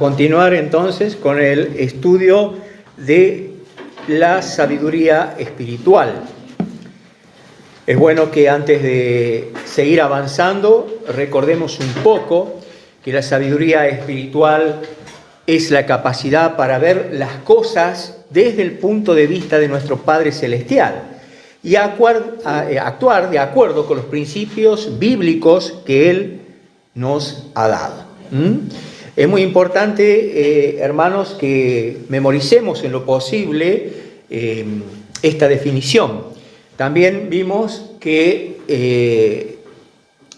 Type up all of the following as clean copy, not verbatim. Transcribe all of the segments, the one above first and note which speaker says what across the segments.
Speaker 1: Continuar entonces con el estudio de la sabiduría espiritual. Es bueno que antes de seguir avanzando recordemos un poco que la sabiduría espiritual es la capacidad para ver las cosas desde el punto de vista de nuestro Padre Celestial y actuar de acuerdo con los principios bíblicos que Él nos ha dado. Es muy importante, hermanos, que memoricemos en lo posible esta definición. También vimos que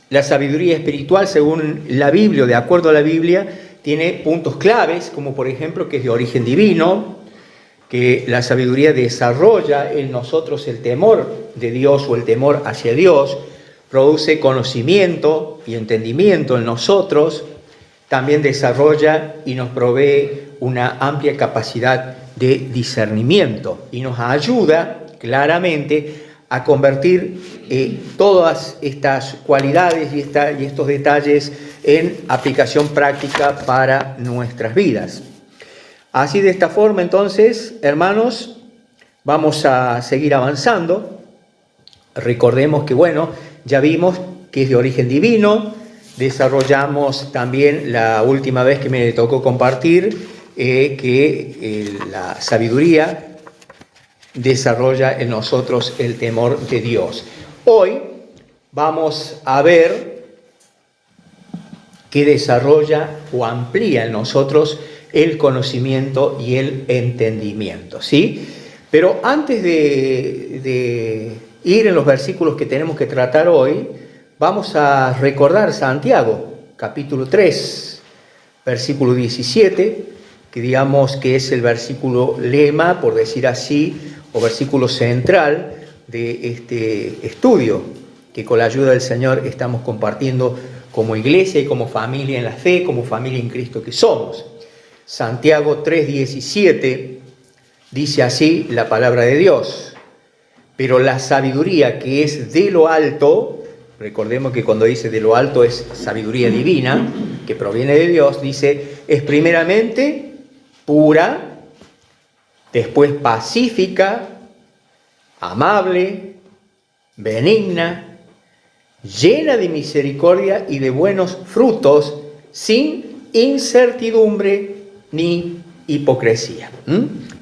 Speaker 1: la sabiduría espiritual, según la Biblia, de acuerdo a la Biblia, tiene puntos claves, como por ejemplo que es de origen divino, que la sabiduría desarrolla en nosotros el temor de Dios o el temor hacia Dios, produce conocimiento y entendimiento en nosotros, también desarrolla y nos provee una amplia capacidad de discernimiento y nos ayuda claramente a convertir todas estas cualidades y estos detalles en aplicación práctica para nuestras vidas. Así, de esta forma, entonces, hermanos, vamos a seguir avanzando. Recordemos que, ya vimos que es de origen divino. Desarrollamos también la última vez que me tocó compartir que la sabiduría desarrolla en nosotros el temor de Dios. Hoy vamos a ver que desarrolla o amplía en nosotros el conocimiento y el entendimiento, ¿sí? Pero antes de ir en los versículos que tenemos que tratar hoy, vamos a recordar Santiago, capítulo 3, versículo 17, que digamos que es el versículo lema, por decir así, o versículo central de este estudio, que con la ayuda del Señor estamos compartiendo como iglesia y como familia en la fe, como familia en Cristo que somos. Santiago 3:17 dice así la palabra de Dios: pero la sabiduría que es de lo alto, recordemos que cuando dice de lo alto es sabiduría divina, que proviene de Dios, dice, es primeramente pura, después pacífica, amable, benigna, llena de misericordia y de buenos frutos, sin incertidumbre ni hipocresía.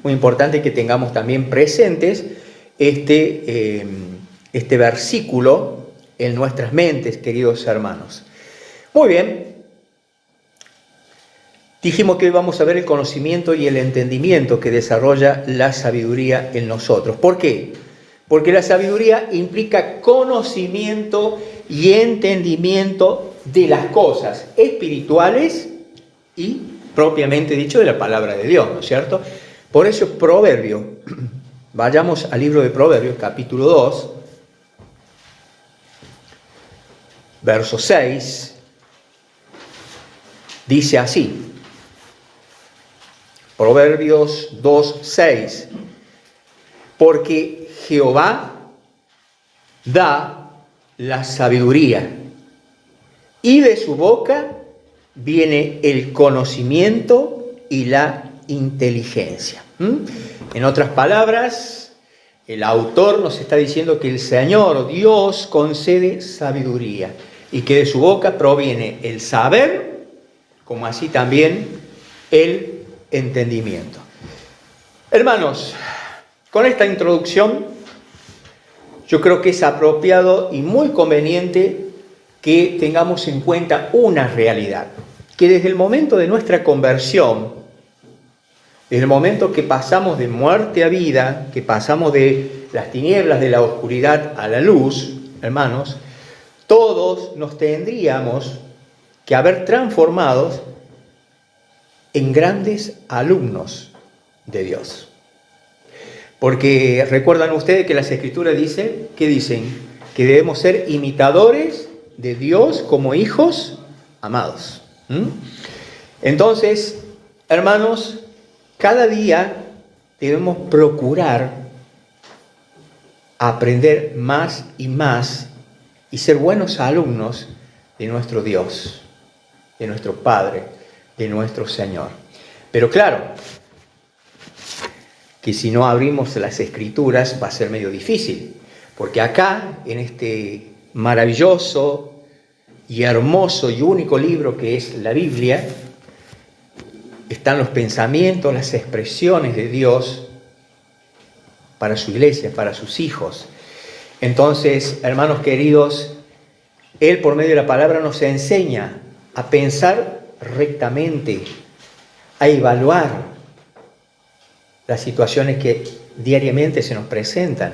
Speaker 1: Muy importante que tengamos también presentes este versículo en nuestras mentes, queridos hermanos. Muy bien. Dijimos que hoy vamos a ver el conocimiento y el entendimiento que desarrolla la sabiduría en nosotros. ¿Por qué? Porque la sabiduría implica conocimiento y entendimiento de las cosas espirituales y, propiamente dicho, de la palabra de Dios, ¿no es cierto? Por eso Proverbio, vayamos al libro de Proverbios, capítulo 2, verso 6, dice así, Proverbios 2, 6, porque Jehová da la sabiduría y de su boca viene el conocimiento y la inteligencia. En otras palabras, el autor nos está diciendo que el Señor Dios concede sabiduría y que de su boca proviene el saber, como así también el entendimiento. Hermanos, con esta introducción yo creo que es apropiado y muy conveniente que tengamos en cuenta una realidad, que desde el momento de nuestra conversión, desde el momento que pasamos de muerte a vida, que pasamos de las tinieblas, de la oscuridad a la luz, hermanos, todos nos tendríamos que haber transformados en grandes alumnos de Dios. Porque recuerdan ustedes que las Escrituras dicen, ¿qué dicen? Que debemos ser imitadores de Dios como hijos amados. Entonces, hermanos, cada día debemos procurar aprender más y más y ser buenos alumnos de nuestro Dios, de nuestro Padre, de nuestro Señor. Pero claro, que si no abrimos las Escrituras va a ser medio difícil, porque acá, en este maravilloso y hermoso y único libro que es la Biblia, están los pensamientos, las expresiones de Dios para su iglesia, para sus hijos. Entonces, hermanos queridos, Él por medio de la palabra nos enseña a pensar rectamente, a evaluar las situaciones que diariamente se nos presentan,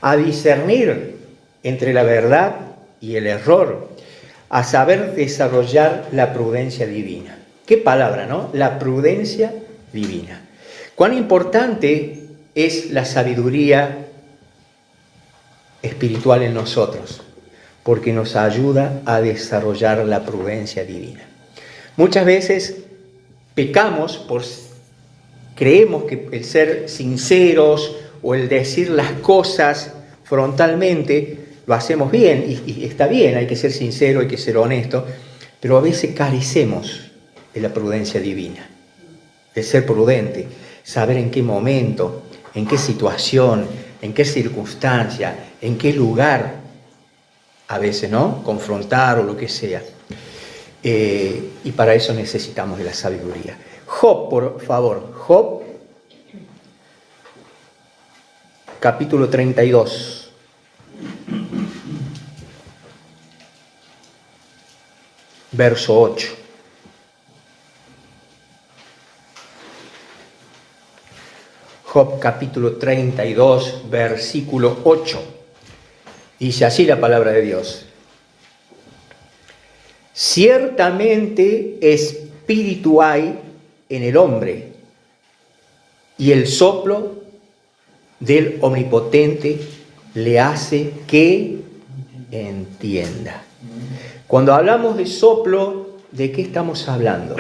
Speaker 1: a discernir entre la verdad y el error, a saber desarrollar la prudencia divina. ¿Qué palabra, no? La prudencia divina. Cuán importante es la sabiduría espiritual en nosotros, porque nos ayuda a desarrollar la prudencia divina. Muchas veces pecamos creemos que el ser sinceros o el decir las cosas frontalmente lo hacemos bien, y está bien, hay que ser sincero, hay que ser honesto, pero a veces carecemos de la prudencia divina, de ser prudente, saber en qué momento, en qué situación, en qué circunstancia, en qué lugar, a veces, ¿no?, confrontar o lo que sea. Y para eso necesitamos de la sabiduría. Job, por favor, Job, capítulo 32. Verso 8. Job capítulo 32, versículo 8. Dice así la palabra de Dios: ciertamente espíritu hay en el hombre, y el soplo del Omnipotente le hace que entienda. Cuando hablamos de soplo, ¿de qué estamos hablando?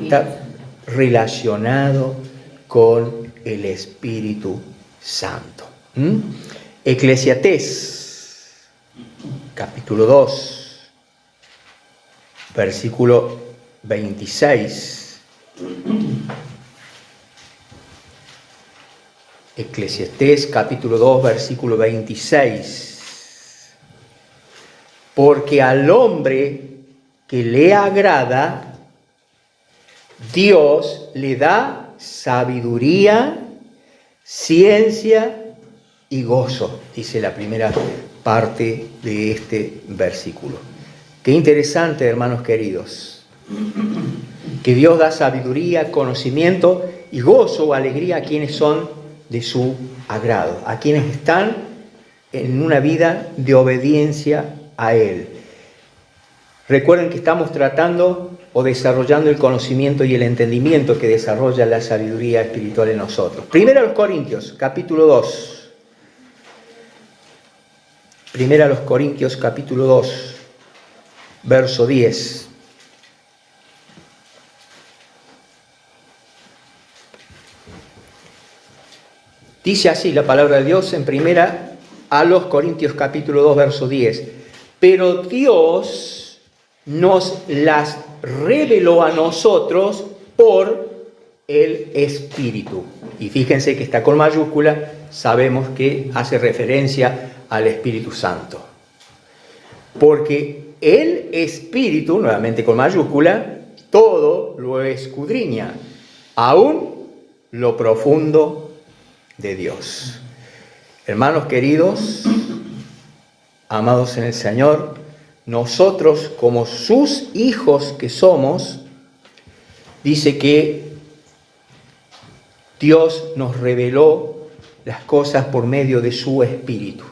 Speaker 1: Está relacionado con el Espíritu Santo. Eclesiastés, capítulo 2, versículo 26. Eclesiastés, capítulo 2, versículo 26. Porque al hombre que le agrada, Dios le da sabiduría, ciencia y gozo, dice la primera parte de este versículo. Qué interesante, hermanos queridos, que Dios da sabiduría, conocimiento y gozo o alegría a quienes son de su agrado, a quienes están en una vida de obediencia a Él. Recuerden que estamos tratando o desarrollando el conocimiento y el entendimiento que desarrolla la sabiduría espiritual en nosotros. Primero a los Corintios, capítulo 2. Primero a los Corintios, capítulo 2, verso 10. Dice así la palabra de Dios en primera a los Corintios, capítulo 2, verso 10. Pero Dios nos las reveló a nosotros por el Espíritu. Y fíjense que está con mayúscula, sabemos que hace referencia al Espíritu Santo. Porque el Espíritu, nuevamente con mayúscula, todo lo escudriña, aún lo profundo de Dios. Hermanos queridos, amados en el Señor, nosotros como sus hijos que somos, dice que Dios nos reveló las cosas por medio de su Espíritu.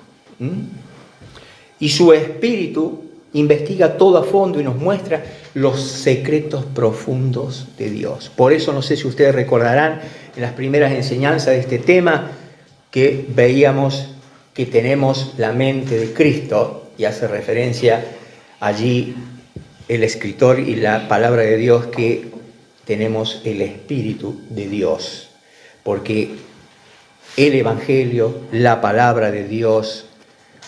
Speaker 1: Y su Espíritu investiga todo a fondo y nos muestra los secretos profundos de Dios. Por eso, no sé si ustedes recordarán en las primeras enseñanzas de este tema que veíamos que tenemos la mente de Cristo, y hace referencia allí el escritor y la palabra de Dios que tenemos el Espíritu de Dios, porque el Evangelio, la palabra de Dios,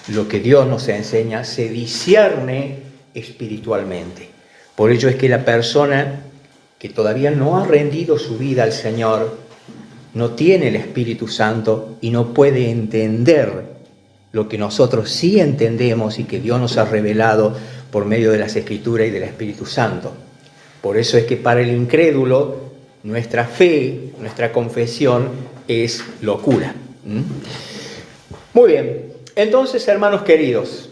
Speaker 1: lo que Dios nos enseña, se discierne espiritualmente. Por ello es que la persona que todavía no ha rendido su vida al Señor, no tiene el Espíritu Santo y no puede entender lo que nosotros sí entendemos y que Dios nos ha revelado por medio de las Escrituras y del Espíritu Santo. Por eso es que para el incrédulo nuestra fe, nuestra confesión es locura. Muy bien, entonces, hermanos queridos,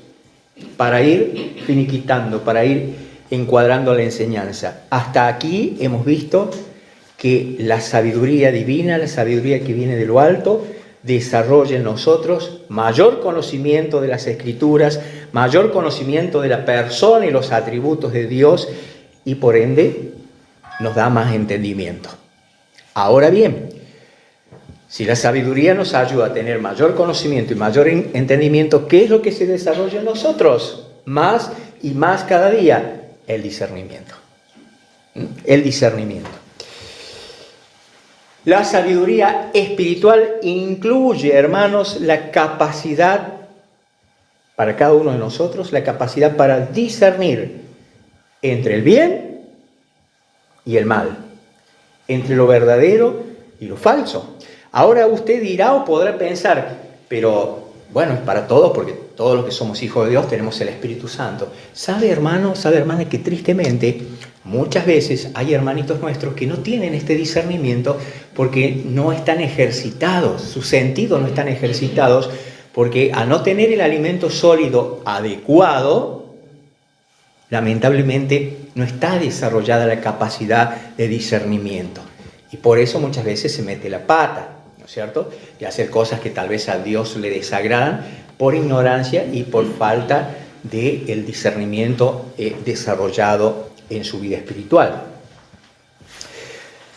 Speaker 1: para ir finiquitando, para ir encuadrando la enseñanza, hasta aquí hemos visto que la sabiduría divina, la sabiduría que viene de lo alto, desarrolla en nosotros mayor conocimiento de las Escrituras, mayor conocimiento de la persona y los atributos de Dios, y por ende nos da más entendimiento. Ahora bien, si la sabiduría nos ayuda a tener mayor conocimiento y mayor entendimiento, ¿qué es lo que se desarrolla en nosotros? Más y más cada día, el discernimiento. El discernimiento. La sabiduría espiritual incluye, hermanos, la capacidad para cada uno de nosotros, la capacidad para discernir entre el bien y el mal, entre lo verdadero y lo falso. Ahora usted dirá o podrá pensar, pero bueno, es para todos, porque todos los que somos hijos de Dios tenemos el Espíritu Santo. ¿Sabe, hermano, sabe, hermana, que tristemente muchas veces hay hermanitos nuestros que no tienen este discernimiento porque no están ejercitados, sus sentidos no están ejercitados, porque al no tener el alimento sólido adecuado, lamentablemente no está desarrollada la capacidad de discernimiento. Y por eso muchas veces se mete la pata, ¿no es cierto? Y hacer cosas que tal vez a Dios le desagradan por ignorancia y por falta del discernimiento desarrollado en su vida espiritual.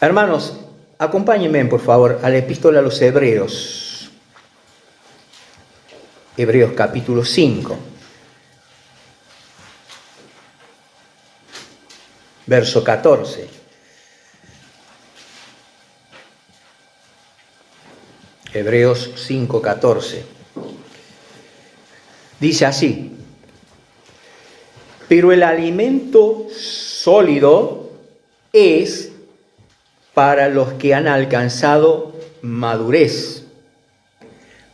Speaker 1: Hermanos, acompáñenme por favor a la epístola a los Hebreos. Hebreos capítulo 5. Verso 14. Hebreos 5:14. Dice así: pero el alimento sólido es para los que han alcanzado madurez,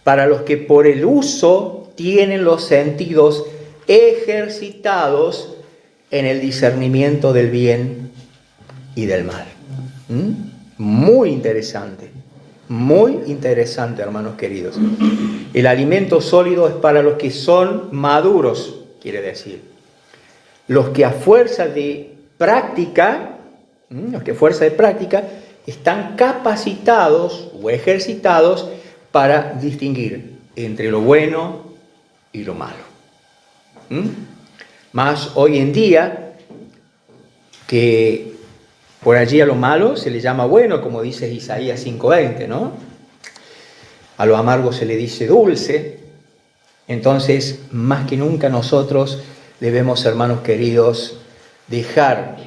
Speaker 1: para los que por el uso tienen los sentidos ejercitados en el discernimiento del bien y del mal. Muy interesante, hermanos queridos. El alimento sólido es para los que son maduros, quiere decir. Los que a fuerza de práctica, están capacitados o ejercitados para distinguir entre lo bueno y lo malo. Más hoy en día, que por allí a lo malo se le llama bueno, como dice Isaías 5:20, ¿no? A lo amargo se le dice dulce. Entonces, más que nunca nosotros debemos, hermanos queridos, dejar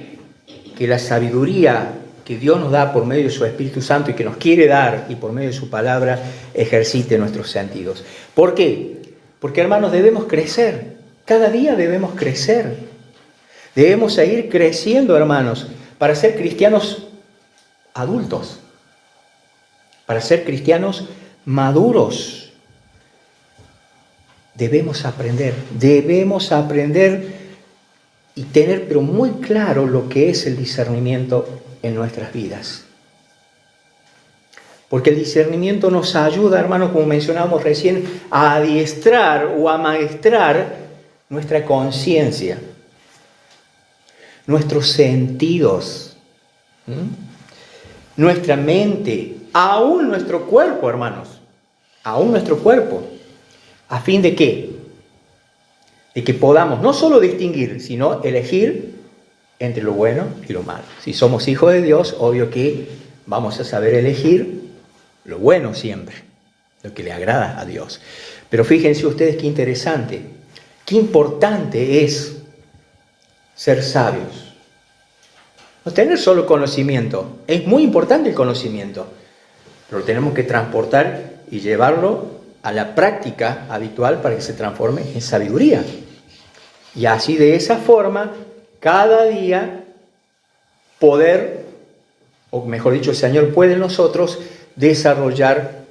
Speaker 1: que la sabiduría que Dios nos da por medio de su Espíritu Santo y que nos quiere dar y por medio de su palabra ejercite nuestros sentidos. ¿Por qué? Porque, hermanos, debemos crecer. Cada día debemos crecer. Debemos seguir creciendo, hermanos, para ser cristianos adultos, para ser cristianos maduros. Debemos aprender y tener pero muy claro lo que es el discernimiento en nuestras vidas. Porque el discernimiento nos ayuda, hermanos, como mencionábamos recién, a adiestrar o amaestrar nuestra conciencia, nuestros sentidos, nuestra mente, aún nuestro cuerpo, hermanos, aún nuestro cuerpo. ¿A fin de qué? De que podamos no solo distinguir, sino elegir entre lo bueno y lo malo. Si somos hijos de Dios, obvio que vamos a saber elegir lo bueno siempre, lo que le agrada a Dios. Pero fíjense ustedes qué interesante, qué importante es ser sabios. No tener solo conocimiento, es muy importante el conocimiento, pero lo tenemos que transportar y llevarlo a la práctica habitual para que se transforme en sabiduría. Y así, de esa forma, cada día poder, o mejor dicho, el Señor puede en nosotros desarrollar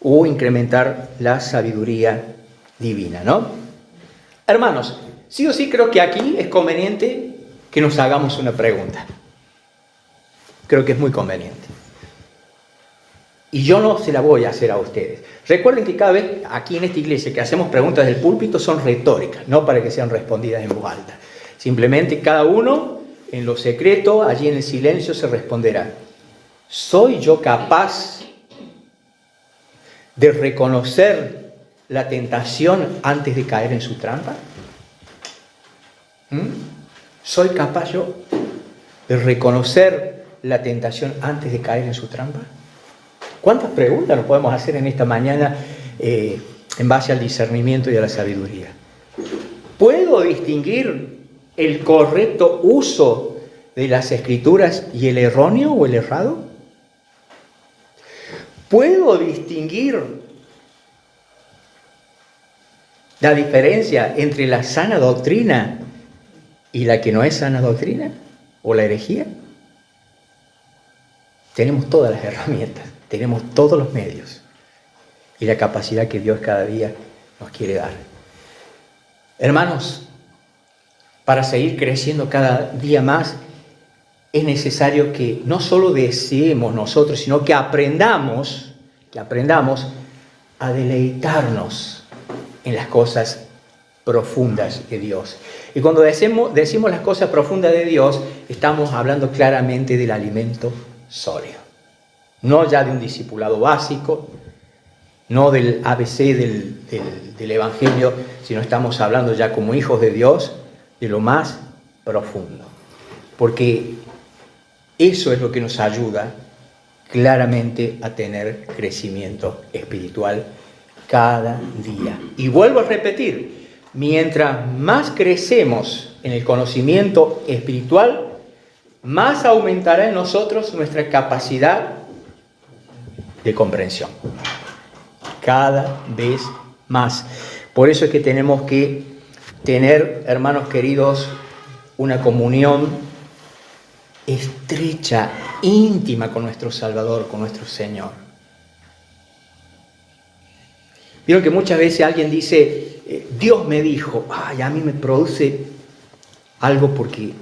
Speaker 1: o incrementar la sabiduría divina, ¿no? Hermanos, sí o sí creo que aquí es conveniente que nos hagamos una pregunta. Creo que es muy conveniente. Y yo no se la voy a hacer a ustedes. Recuerden que cada vez aquí en esta iglesia que hacemos preguntas del púlpito son retóricas, no para que sean respondidas en voz alta. Simplemente cada uno en lo secreto, allí en el silencio se responderá: ¿soy yo capaz de reconocer la tentación antes de caer en su trampa? ¿Soy capaz yo de reconocer la tentación antes de caer en su trampa? ¿Cuántas preguntas nos podemos hacer en esta mañana en base al discernimiento y a la sabiduría? ¿Puedo distinguir el correcto uso de las Escrituras y el erróneo o el errado? ¿Puedo distinguir la diferencia entre la sana doctrina y la que no es sana doctrina o la herejía? Tenemos todas las herramientas, tenemos todos los medios y la capacidad que Dios cada día nos quiere dar. Hermanos, para seguir creciendo cada día más, es necesario que no solo deseemos nosotros, sino que aprendamos a deleitarnos en las cosas profundas de Dios. Y cuando decimos las cosas profundas de Dios, estamos hablando claramente del alimento sólido. No ya de un discipulado básico, no del ABC del Evangelio, sino estamos hablando ya como hijos de Dios de lo más profundo. Porque eso es lo que nos ayuda claramente a tener crecimiento espiritual cada día. Y vuelvo a repetir, mientras más crecemos en el conocimiento espiritual, más aumentará en nosotros nuestra capacidad de comprensión. Cada vez más. Por eso es que tenemos que tener, hermanos queridos, una comunión estrecha, íntima con nuestro Salvador, con nuestro Señor. Vieron que muchas veces alguien dice, Dios me dijo, a mí me produce algo porque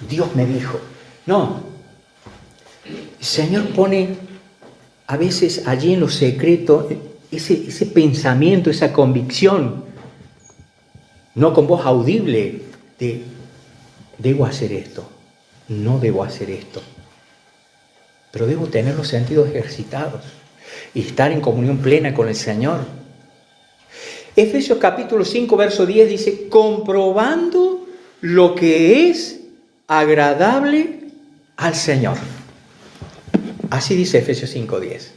Speaker 1: Dios me dijo. No, el Señor pone a veces allí en lo secreto ese pensamiento, esa convicción, no con voz audible, de debo hacer esto, no debo hacer esto, pero debo tener los sentidos ejercitados y estar en comunión plena con el Señor. Efesios capítulo 5, verso 10 dice, comprobando lo que es agradable al Señor. Así dice Efesios 5:10.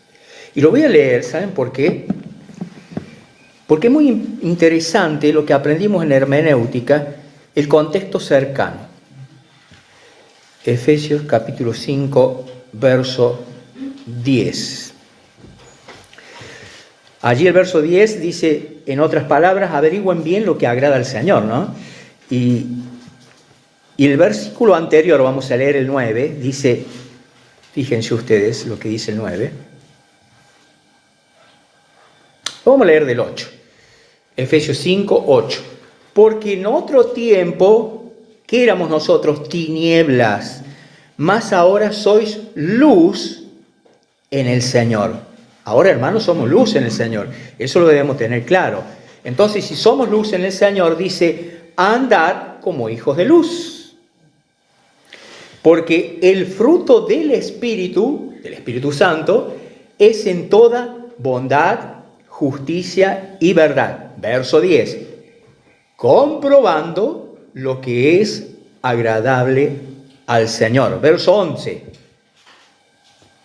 Speaker 1: Y lo voy a leer, ¿saben por qué? Porque es muy interesante lo que aprendimos en hermenéutica, el contexto cercano. Efesios capítulo 5, verso 10. Allí el verso 10 dice, en otras palabras, averigüen bien lo que agrada al Señor, ¿no? Y el versículo anterior, vamos a leer el 9, dice, fíjense ustedes lo que dice el 9. Vamos a leer del 8. Efesios 5, 8. Porque en otro tiempo, ¿qué éramos nosotros? Tinieblas. Mas ahora sois luz en el Señor. Ahora, hermanos, somos luz en el Señor. Eso lo debemos tener claro. Entonces, si somos luz en el Señor, dice, andad como hijos de luz. Porque el fruto del Espíritu Santo, es en toda bondad, justicia y verdad. Verso 10. Comprobando lo que es agradable al Señor. Verso 11.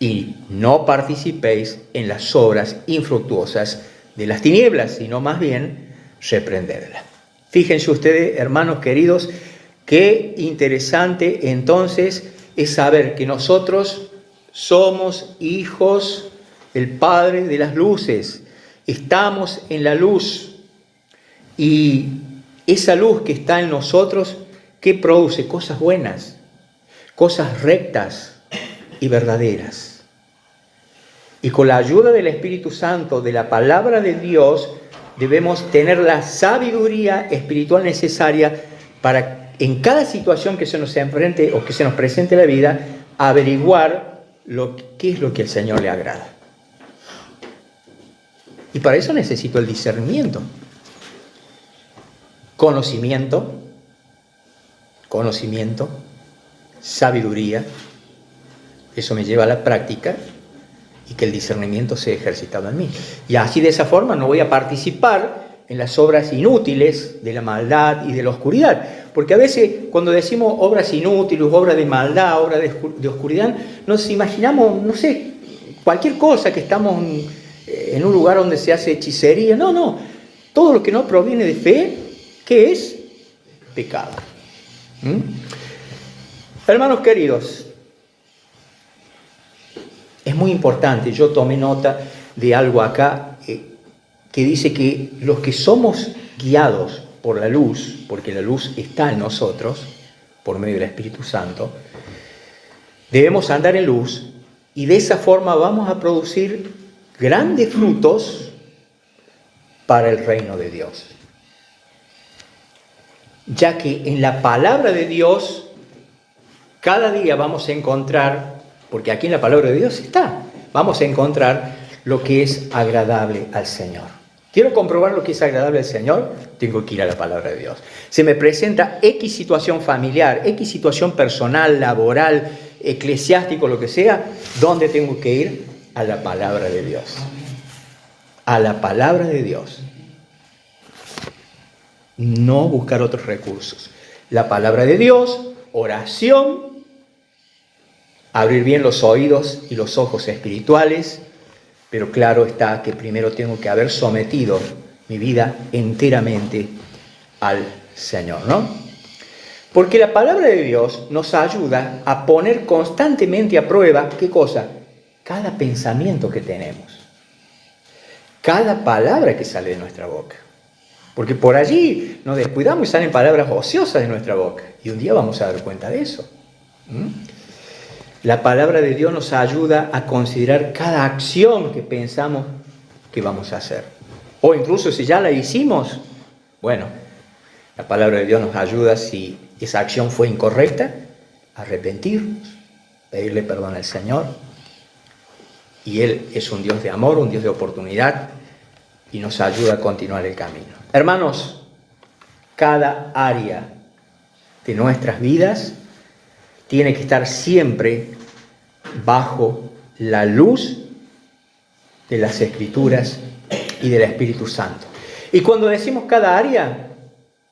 Speaker 1: Y no participéis en las obras infructuosas de las tinieblas, sino más bien reprenderlas. Fíjense ustedes, hermanos queridos, qué interesante entonces es saber que nosotros somos hijos del Padre de las luces. Estamos en la luz. Y esa luz que está en nosotros, ¿qué produce? Cosas buenas. cosas rectas y verdaderas. Y con la ayuda del Espíritu Santo, de la palabra de Dios, debemos tener la sabiduría espiritual necesaria para, en cada situación que se nos enfrente o que se nos presente en la vida, averiguar qué es lo que al Señor le agrada. Y para eso necesito el discernimiento. Conocimiento, sabiduría. Eso me lleva a la práctica y que el discernimiento sea ejercitado en mí. Y así, de esa forma, no voy a participar en las obras inútiles de la maldad y de la oscuridad. Porque a veces cuando decimos obras inútiles, obras de maldad, obras de oscuridad, nos imaginamos, no sé, cualquier cosa, que estamos en un lugar donde se hace hechicería. No. Todo lo que no proviene de fe, ¿qué es? Pecado. Hermanos queridos, es muy importante, yo tomé nota de algo acá que dice que los que somos guiados por la luz, porque la luz está en nosotros, por medio del Espíritu Santo, debemos andar en luz y de esa forma vamos a producir grandes frutos para el reino de Dios. Ya que en la palabra de Dios cada día vamos a encontrar, porque aquí en la palabra de Dios está, vamos a encontrar lo que es agradable al Señor. Quiero comprobar lo que es agradable al Señor, tengo que ir a la palabra de Dios. Se me presenta X situación familiar, X situación personal, laboral, eclesiástico, lo que sea, ¿dónde tengo que ir? A la palabra de Dios. A la palabra de Dios. No buscar otros recursos. La palabra de Dios, oración, abrir bien los oídos y los ojos espirituales, pero claro está que primero tengo que haber sometido mi vida enteramente al Señor, ¿no? Porque la palabra de Dios nos ayuda a poner constantemente a prueba, ¿qué cosa? Cada pensamiento que tenemos, cada palabra que sale de nuestra boca. Porque por allí nos descuidamos y salen palabras ociosas de nuestra boca. Y un día vamos a dar cuenta de eso. La palabra de Dios nos ayuda a considerar cada acción que pensamos que vamos a hacer. O incluso si ya la hicimos, bueno, la palabra de Dios nos ayuda, si esa acción fue incorrecta, a arrepentirnos, pedirle perdón al Señor. Y Él es un Dios de amor, un Dios de oportunidad, y nos ayuda a continuar el camino. Hermanos, cada área de nuestras vidas tiene que estar siempre bajo la luz de las Escrituras y del Espíritu Santo. Y cuando decimos cada área,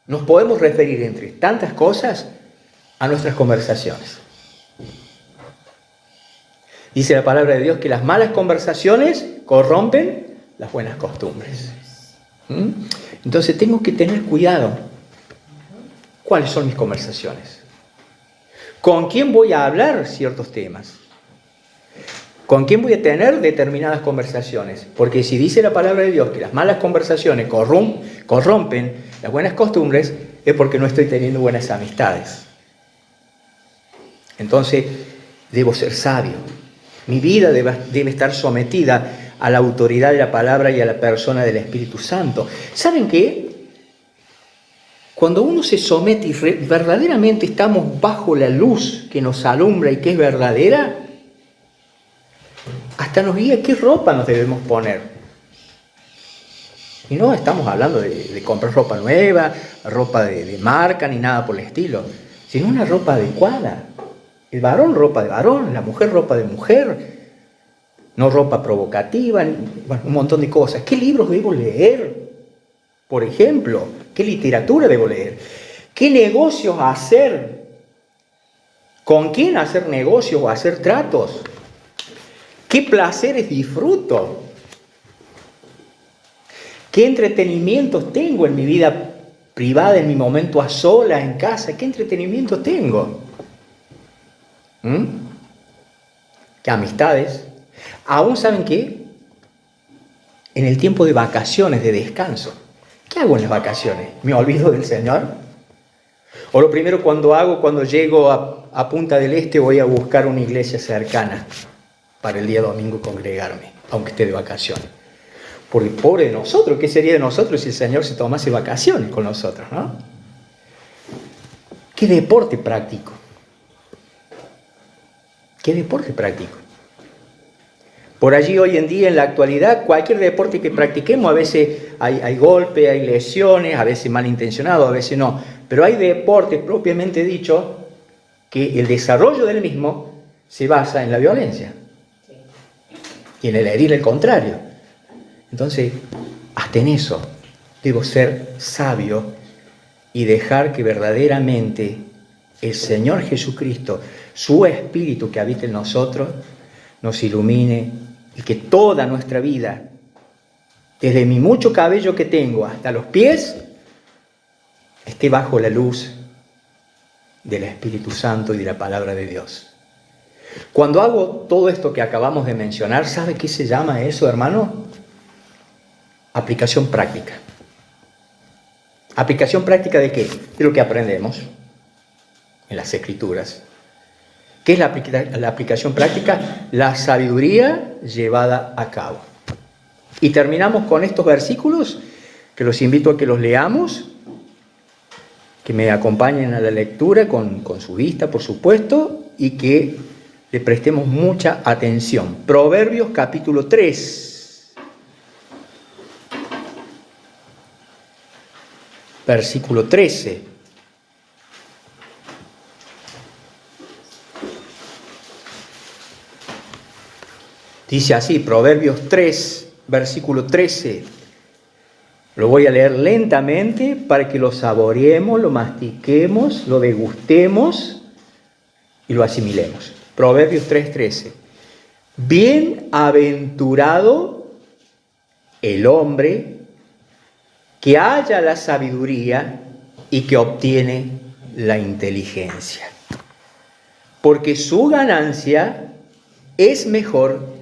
Speaker 1: nos podemos referir, entre tantas cosas, a nuestras conversaciones. Dice la palabra de Dios que las malas conversaciones corrompen las buenas costumbres. Entonces tengo que tener cuidado. ¿Cuáles son mis conversaciones? ¿Con quién voy a hablar ciertos temas? ¿Con quién voy a tener determinadas conversaciones? Porque si dice la palabra de Dios que las malas conversaciones corrompen las buenas costumbres, es porque no estoy teniendo buenas amistades. Entonces, debo ser sabio. Mi vida debe estar sometida a la autoridad de la palabra y a la persona del Espíritu Santo. ¿Saben qué? Cuando uno se somete y verdaderamente estamos bajo la luz que nos alumbra y que es verdadera, hasta nos guía qué ropa nos debemos poner. Y no estamos hablando de comprar ropa nueva, ropa de marca, ni nada por el estilo, sino una ropa adecuada. El varón, ropa de varón; la mujer, ropa de mujer. No ropa provocativa, bueno, un montón de cosas. ¿Qué libros debo leer? Por ejemplo, ¿qué literatura debo leer? ¿Qué negocios hacer? ¿Con quién hacer negocios o hacer tratos? ¿Qué placeres disfruto? ¿Qué entretenimientos tengo en mi vida privada, en mi momento a solas, en casa? ¿Qué entretenimiento tengo? ¿Qué amistades? Aún, ¿saben qué? En el tiempo de vacaciones, de descanso, ¿qué hago en las vacaciones? ¿Me olvido del Señor? O lo primero cuando llego a Punta del Este, voy a buscar una iglesia cercana para el día domingo congregarme, aunque esté de vacaciones. Porque pobre de nosotros, ¿qué sería de nosotros si el Señor se tomase vacaciones con nosotros, ¿no? ¿Qué deporte práctico? ¿Qué deporte práctico? Por allí hoy en día, en la actualidad, cualquier deporte que practiquemos, a veces hay golpes, hay lesiones, a veces malintencionados, a veces no. Pero hay deportes propiamente dicho que el desarrollo del mismo se basa en la violencia y en el herir el contrario. Entonces, hasta en eso debo ser sabio y dejar que verdaderamente el Señor Jesucristo, su Espíritu que habita en nosotros, nos ilumine y que toda nuestra vida, desde mi mucho cabello que tengo hasta los pies, esté bajo la luz del Espíritu Santo y de la palabra de Dios. Cuando hago todo esto que acabamos de mencionar, ¿sabe qué se llama eso, hermano? Aplicación práctica. ¿Aplicación práctica de qué? De lo que aprendemos en las Escrituras. ¿Qué es la aplicación práctica? La sabiduría llevada a cabo. Y terminamos con estos versículos, que los invito a que los leamos, que me acompañen a la lectura con su vista, por supuesto, y que le prestemos mucha atención. Proverbios capítulo 3, versículo 13. Dice así, Proverbios 3, versículo 13. Lo voy a leer lentamente para que lo saboreemos, lo mastiquemos, lo degustemos y lo asimilemos. Proverbios 3, 13. Bienaventurado el hombre que halla la sabiduría y que obtiene la inteligencia, porque su ganancia es mejor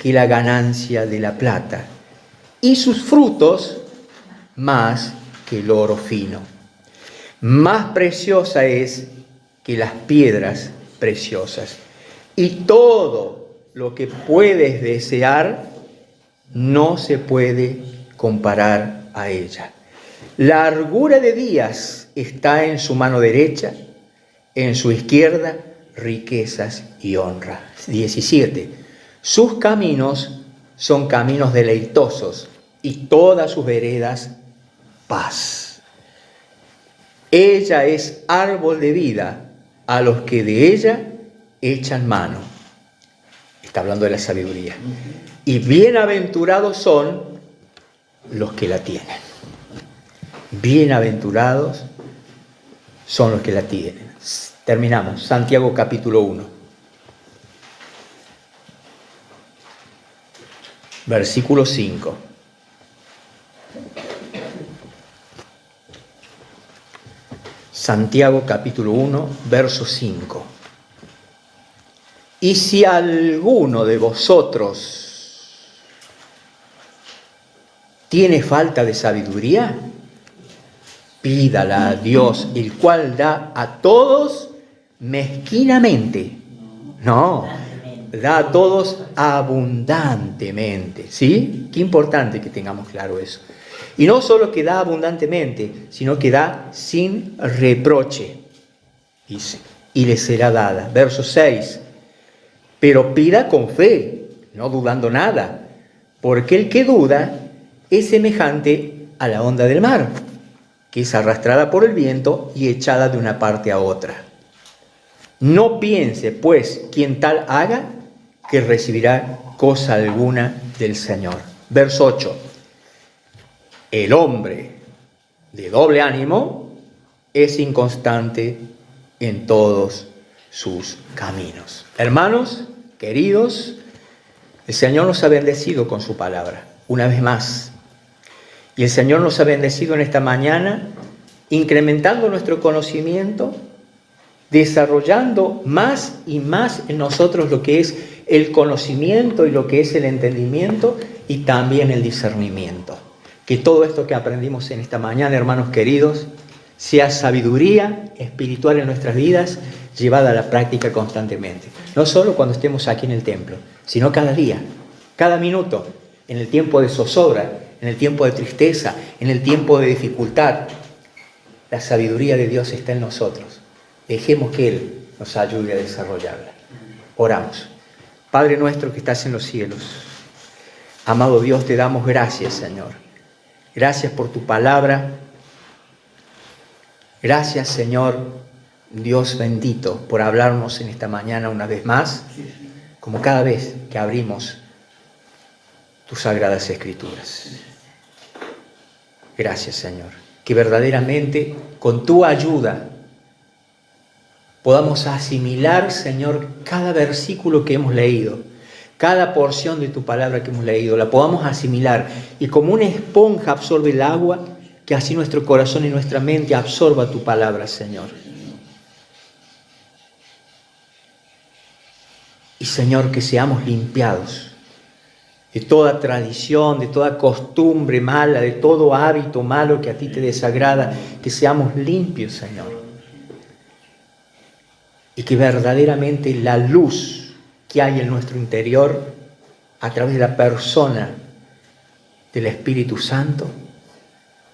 Speaker 1: que la ganancia de la plata, y sus frutos más que el oro fino. Más preciosa es que las piedras preciosas, y todo lo que puedes desear no se puede comparar a ella. Largura de días está en su mano derecha, en su izquierda riquezas y honra. 17. Sus caminos son caminos deleitosos y todas sus veredas paz. Ella es árbol de vida a los que de ella echan mano. Está hablando de la sabiduría. Y bienaventurados son los que la tienen. Bienaventurados son los que la tienen. Terminamos. Santiago capítulo 1. Versículo 5. Santiago capítulo 1, verso 5. Y si alguno de vosotros tiene falta de sabiduría, pídala a Dios, el cual da a todos mezquinamente. No, da a todos abundantemente. ¿Sí? Qué importante que tengamos claro eso. Y no solo que da abundantemente, sino que da sin reproche. Y le será dada. Verso 6. Pero pida con fe, no dudando nada, porque el que duda es semejante a la onda del mar, que es arrastrada por el viento y echada de una parte a otra. No piense, pues, quien tal haga, que recibirá cosa alguna del Señor. Verso 8. El hombre de doble ánimo es inconstante en todos sus caminos. Hermanos, queridos, el Señor nos ha bendecido con su palabra, una vez más. Y el Señor nos ha bendecido en esta mañana, incrementando nuestro conocimiento, desarrollando más y más en nosotros lo que es el conocimiento y lo que es el entendimiento y también el discernimiento. Que todo esto que aprendimos en esta mañana, hermanos queridos, sea sabiduría espiritual en nuestras vidas, llevada a la práctica constantemente. No solo cuando estemos aquí en el templo, sino cada día, cada minuto, en el tiempo de zozobra, en el tiempo de tristeza, en el tiempo de dificultad. La sabiduría de Dios está en nosotros. Dejemos que Él nos ayude a desarrollarla. Oramos. Padre nuestro que estás en los cielos, amado Dios, te damos gracias, Señor. Gracias por tu palabra. Gracias, Señor, Dios bendito, por hablarnos en esta mañana una vez más, como cada vez que abrimos tus sagradas escrituras. Gracias, Señor, que verdaderamente con tu ayuda podamos asimilar, Señor, cada versículo que hemos leído, cada porción de tu palabra que hemos leído, la podamos asimilar y como una esponja absorbe el agua, que así nuestro corazón y nuestra mente absorba tu palabra, Señor. Y, Señor, que seamos limpiados de toda tradición, de toda costumbre mala, de todo hábito malo que a ti te desagrada, que seamos limpios, Señor. Y que verdaderamente la luz que hay en nuestro interior, a través de la persona del Espíritu Santo,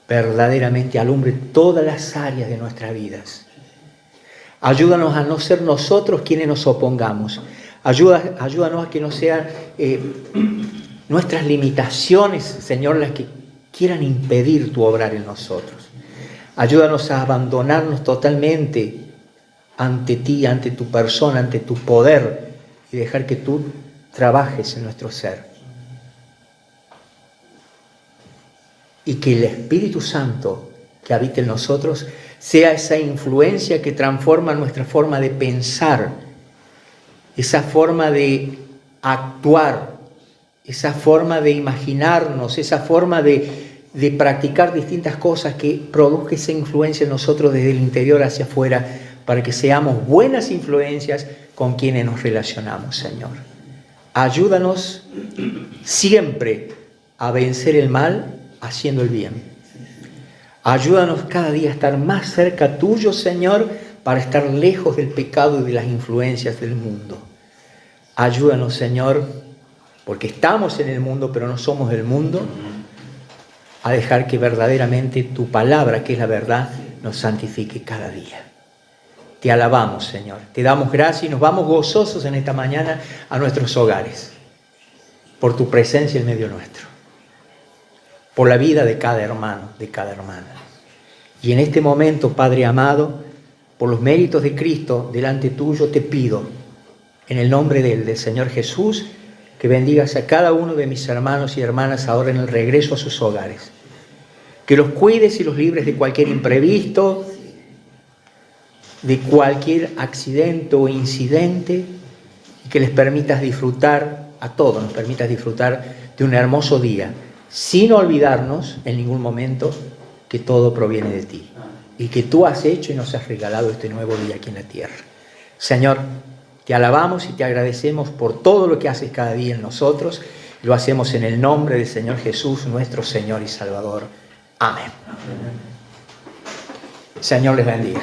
Speaker 1: verdaderamente alumbre todas las áreas de nuestras vidas. Ayúdanos a no ser nosotros quienes nos opongamos. Ayúdanos a que no sean nuestras limitaciones, Señor, las que quieran impedir tu obrar en nosotros. Ayúdanos a abandonarnos totalmente ante ti, ante tu persona, ante tu poder y dejar que tú trabajes en nuestro ser. Y que el Espíritu Santo que habita en nosotros sea esa influencia que transforma nuestra forma de pensar, esa forma de actuar, esa forma de imaginarnos, esa forma de practicar distintas cosas que produzca esa influencia en nosotros desde el interior hacia afuera, para que seamos buenas influencias con quienes nos relacionamos, Señor. Ayúdanos siempre a vencer el mal haciendo el bien. Ayúdanos cada día a estar más cerca tuyo, Señor, para estar lejos del pecado y de las influencias del mundo. Ayúdanos, Señor, porque estamos en el mundo, pero no somos del mundo, a dejar que verdaderamente tu palabra, que es la verdad, nos santifique cada día. Te alabamos, Señor. Te damos gracias y nos vamos gozosos en esta mañana a nuestros hogares, por tu presencia en medio nuestro, por la vida de cada hermano, de cada hermana. Y en este momento, Padre amado, por los méritos de Cristo, delante tuyo te pido, en el nombre del Señor Jesús, que bendigas a cada uno de mis hermanos y hermanas ahora en el regreso a sus hogares. Que los cuides y los libres de cualquier imprevisto, de cualquier accidente o incidente, y que les permitas disfrutar, a todos nos permitas disfrutar de un hermoso día, sin olvidarnos en ningún momento que todo proviene de ti y que tú has hecho y nos has regalado este nuevo día aquí en la tierra. Señor, te alabamos y te agradecemos por todo lo que haces cada día en nosotros. Lo hacemos en el nombre del Señor Jesús, nuestro Señor y Salvador. Amén. Señor les bendiga.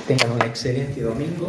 Speaker 1: Tengan un excelente domingo.